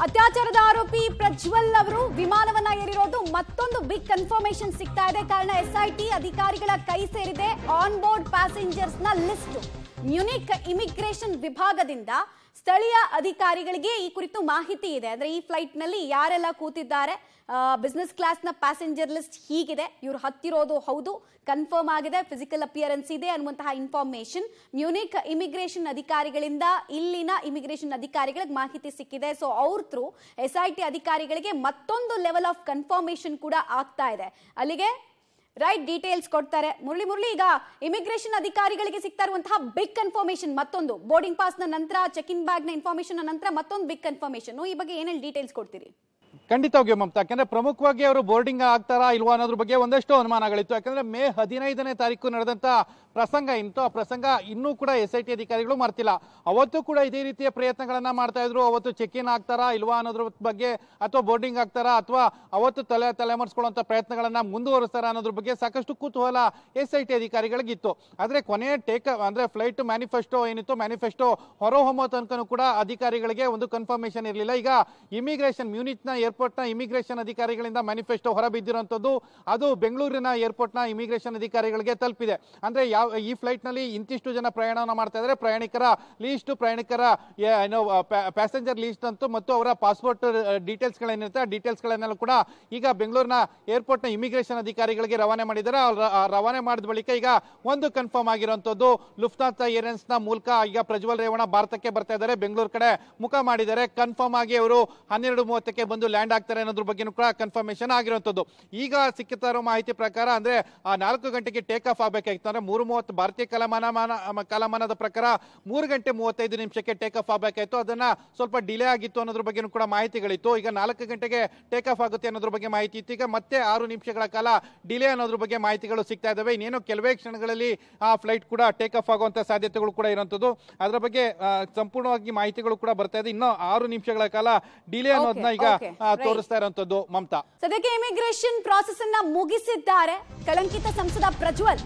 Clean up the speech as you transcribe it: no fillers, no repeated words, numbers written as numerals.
ಅತ್ಯಾಚಾರದ ಆರೋಪಿ ಪ್ರಜ್ವಲ್ ಅವರು ವಿಮಾನವನ್ನ ಏರಿರೋದು ಮತ್ತೊಂದು ಬಿಗ್ ಕನ್ಫರ್ಮೇಶನ್ ಸಿಗ್ತಾ ಇದೆ. ಕಾರಣ ಎಸ್ಐಟಿ ಅಧಿಕಾರಿಗಳ ಕೈ ಸೇರಿದೆ ಆನ್ ಬೋರ್ಡ್ ಪ್ಯಾಸೆಂಜರ್ಸ್ ನ ಲಿಸ್ಟ್. ಮ್ಯೂನಿಕ್ ಇಮಿಗ್ರೇಷನ್ ವಿಭಾಗದಿಂದ ಸ್ಥಳೀಯ ಅಧಿಕಾರಿಗಳಿಗೆ ಈ ಕುರಿತು ಮಾಹಿತಿ ಇದೆ. ಅಂದ್ರೆ ಈ ಫ್ಲೈಟ್ ನಲ್ಲಿ ಯಾರೆಲ್ಲ ಕೂತಿದ್ದಾರೆ, ಬಿಸಿನೆಸ್ ಕ್ಲಾಸ್ ನ ಪ್ಯಾಸೆಂಜರ್ ಲಿಸ್ಟ್ ಹೀಗಿದೆ, ಇವರು ಹತ್ತಿರೋದು ಹೌದು, ಕನ್ಫರ್ಮ್ ಆಗಿದೆ, ಫಿಸಿಕಲ್ ಅಪಿಯರೆನ್ಸ್ ಇದೆ ಅನ್ನುವಂತಹ ಇನ್ಫಾರ್ಮೇಶನ್ ಮ್ಯೂನಿಕ್ ಇಮಿಗ್ರೇಷನ್ ಅಧಿಕಾರಿಗಳಿಂದ ಇಲ್ಲಿನ ಇಮಿಗ್ರೇಷನ್ ಅಧಿಕಾರಿಗಳಿಗೆ ಮಾಹಿತಿ ಸಿಕ್ಕಿದೆ. ಸೊ ಅವ್ರ ಥ್ರೂ ಎಸ್ಐಟಿ ಅಧಿಕಾರಿಗಳಿಗೆ ಮತ್ತೊಂದು ಲೆವೆಲ್ ಆಫ್ ಕನ್ಫರ್ಮೇಶನ್ ಕೂಡ ಆಗ್ತಾ ಇದೆ. ಅಲ್ಲಿಗೆ ರೈಟ್ ಡೀಟೇಲ್ಸ್ ಕೊಡ್ತಾರೆ ಮುರಳಿ. ಈಗ ಇಮಿಗ್ರೇಷನ್ ಅಧಿಕಾರಿಗಳಿಗೆ ಸಿಗ್ತಾ ಇರುವಂತಹ ಬಿಗ್ ಕನ್ಫರ್ಮೇಶನ್, ಮತ್ತೊಂದು ಬೋರ್ಡಿಂಗ್ ಪಾಸ್ ನ ನಂತರ ಚೆಕ್ ಇನ್ ಬ್ಯಾಗ್ ನ ಇನ್ಫಾರ್ಮೇಶನ್ ನಂತರ ಮತ್ತೊಂದು ಬಿಗ್ ಕನ್ಫರ್ಮೇಶನ್, ಈ ಬಗ್ಗೆ ಏನೇನು ಡೀಟೇಲ್ಸ್ ಕೊಡ್ತೀರಿ? ಖಂಡಿತವಾಗಿ ಮಮತಾ, ಯಾಕಂದ್ರೆ ಪ್ರಮುಖವಾಗಿ ಅವರು ಬೋರ್ಡಿಂಗ್ ಆಗ್ತಾರಾ ಇಲ್ವಾ ಅನ್ನೋದ್ರ ಬಗ್ಗೆ ಒಂದಷ್ಟು ಅನುಮಾನಗಳಿತ್ತು. ಯಾಕಂದ್ರೆ ಮೇ 15ನೇ ತಾರೀಕು ನಡೆದಂತ ಪ್ರಸಂಗ ಇಂತು, ಆ ಪ್ರಸಂಗ ಇನ್ನೂ ಕೂಡ ಎಸ್ಐಟಿ ಅಧಿಕಾರಿಗಳು ಮರ್ತಿಲ್ಲ. ಅವತ್ತು ಕೂಡ ಇದೇ ರೀತಿಯ ಪ್ರಯತ್ನಗಳನ್ನ ಮಾಡ್ತಾ ಇದ್ರು. ಅವತ್ತು ಚೆಕ್ ಇನ್ ಆಗ್ತಾರಾ ಇಲ್ವಾ ಅನ್ನೋದ್ರ ಬಗ್ಗೆ, ಅಥವಾ ಬೋರ್ಡಿಂಗ್ ಆಗ್ತಾರಾ, ಅಥವಾ ಅವತ್ತು ತಲೆಮರೆಸ್ಕೊಳ್ಳುವಂತ ಪ್ರಯತ್ನಗಳನ್ನ ಮುಂದುವರಿಸ್ತಾರ ಅನ್ನೋದ್ರ ಬಗ್ಗೆ ಸಾಕಷ್ಟು ಕುತೂಹಲ ಎಸ್ಐಟಿ ಅಧಿಕಾರಿಗಳಿಗಿತ್ತು. ಆದ್ರೆ ಕೊನೆಯ ಅಂದ್ರೆ ಫ್ಲೈಟ್ ಮ್ಯಾನಿಫೆಸ್ಟೋ ಏನಿತ್ತು, ಮ್ಯಾನಿಫೆಸ್ಟೋ ಹೊರಹೊಮ್ಮೋ ತನಕನೂ ಕೂಡ ಅಧಿಕಾರಿಗಳಿಗೆ ಒಂದು ಕನ್ಫರ್ಮೇಶನ್ ಇರಲಿಲ್ಲ. ಈಗ ಇಮಿಗ್ರೇಷನ್ ಮ್ಯೂನಿಚ್ನ ಏರ್ಪೋರ್ಟ್ನ ಇಮಿಗ್ರೇಷನ್ ಅಧಿಕಾರಿಗಳಿಂದ ಮ್ಯಾನಿಫೆಸ್ಟೋ ಹೊರಬಿದ್ದಿರುವಂತದ್ದು ಅದು ಬೆಂಗಳೂರಿನ ಏರ್ಪೋರ್ಟ್ನ ಇಮಿಗ್ರೇಷನ್ ಅಧಿಕಾರಿಗಳಿಗೆ ತಲುಪಿದೆ. ಅಂದ್ರೆ ಈ ಫ್ಲೈಟ್ ನಲ್ಲಿ ಇಂತಿಷ್ಟು ಜನ ಪ್ರಯಾಣವನ್ನು ಮಾಡ್ತಾ ಇದ್ದಾರೆ, ಪ್ರಯಾಣಿಕರ ಲೀಸ್ಟ್, ಪ್ರಯಾಣಿಕರ ಪ್ಯಾಸೆಂಜರ್ ಲೀಸ್ಟ್ ಅಂತೂ ಮತ್ತು ಅವರ ಪಾಸ್ಪೋರ್ಟ್ ಡೀಟೇಲ್ಸ್ ಗಳೇನಿರುತ್ತೆ ಆ ಡೀಟೇಲ್ಸ್ ಗಳನ್ನೆಲ್ಲ ಕೂಡ ಈಗ ಬೆಂಗಳೂರಿನ ಏರ್ಪೋರ್ಟ್ ನ ಇಮಿಗ್ರೇಷನ್ ಅಧಿಕಾರಿಗಳಿಗೆ ರವಾನೆ ಮಾಡಿದ್ದಾರೆ. ರವಾನೆ ಮಾಡಿದ ಬಳಿಕ ಈಗ ಒಂದು ಕನ್ಫರ್ಮ್ ಆಗಿರುವಂತದ್ದು, ಲುಫ್ತಾನ್ಸಾ ಏರ್ಲೈನ್ಸ್ ನ ಮೂಲಕ ಈಗ ಪ್ರಜ್ವಲ್ ರೇವಣ್ಣ ಭಾರತಕ್ಕೆ ಬರ್ತಾ ಇದ್ದಾರೆ, ಬೆಂಗಳೂರು ಕಡೆ ಮುಖ ಮಾಡಿದ್ದಾರೆ. ಕನ್ಫರ್ಮ್ ಆಗಿ ಅವರು 12:30ಕ್ಕೆ ಬಂದು ಲ್ಯಾಂಡ್ ಆಗ್ತಾರೆ ಅನ್ನೋದ್ರ ಬಗ್ಗೆ ಕೂಡ ಕನ್ಫರ್ಮೇಶನ್ ಆಗಿರುವಂತದ್ದು. ಈಗ ಸಿಕ್ಕಿತಾ ಇರೋ ಮಾಹಿತಿ ಪ್ರಕಾರ ಅಂದ್ರೆ 4 ಗಂಟೆಗೆ ಟೇಕ್ ಆಫ್ ಆಗಬೇಕಾಗಿತ್ತು. ಅಂದ್ರೆ 3:30 ಭಾರತೀಯ ಕಾಲಮಾನದ ಪ್ರಕಾರ 3:35 ಟೇಕ್ ಆಫ್ ಆಗಬೇಕಾಯ್ತು. ಅದನ್ನ ಸ್ವಲ್ಪ ಡಿಲೇ ಆಗಿತ್ತು ಅನ್ನೋದ್ರ ಬಗ್ಗೆ ಕೂಡ ಮಾಹಿತಿಗಳಿತ್ತು. ಈಗ 4 ಗಂಟೆಗೆ ಟೇಕ್ ಆಫ್ ಆಗುತ್ತೆ ಅನ್ನೋದ್ರ ಬಗ್ಗೆ ಮಾಹಿತಿ ಇತ್ತು. ಈಗ ಮತ್ತೆ 6 ನಿಮಿಷಗಳ ಕಾಲ ಡಿಲೇ ಅನ್ನೋದ್ರ ಬಗ್ಗೆ ಮಾಹಿತಿಗಳು ಸಿಗ್ತಾ ಇದಾವೆ. ಇನ್ನೇನು ಕೆಲವೇ ಕ್ಷಣಗಳಲ್ಲಿ ಆ ಫ್ಲೈಟ್ ಕೂಡ ಟೇಕ್ ಆಫ್ ಆಗುವಂತ ಸಾಧ್ಯತೆಗಳು ಕೂಡ ಇರುವಂತದ್ದು. ಅದರ ಬಗ್ಗೆ ಸಂಪೂರ್ಣವಾಗಿ ಮಾಹಿತಿಗಳು ಕೂಡ ಬರ್ತಾ ಇದೆ. ಇನ್ನು 6 ನಿಮಿಷಗಳ ಕಾಲ ಡಿಲೇ ಅನ್ನೋದನ್ನ ಈಗ ತೋರಿಸ್ತಾ ಇರುವಂತದ್ದು. ಮಮತಾ, ಸದ್ಯಕ್ಕೆ ಇಮಿಗ್ರೇಷನ್ ಪ್ರಾಸೆಸ್ ಅನ್ನ ಮುಗಿಸಿದ್ದಾರೆ ಕಳಂಕಿತ ಸಂಸದ ಪ್ರಜ್ವಲ್.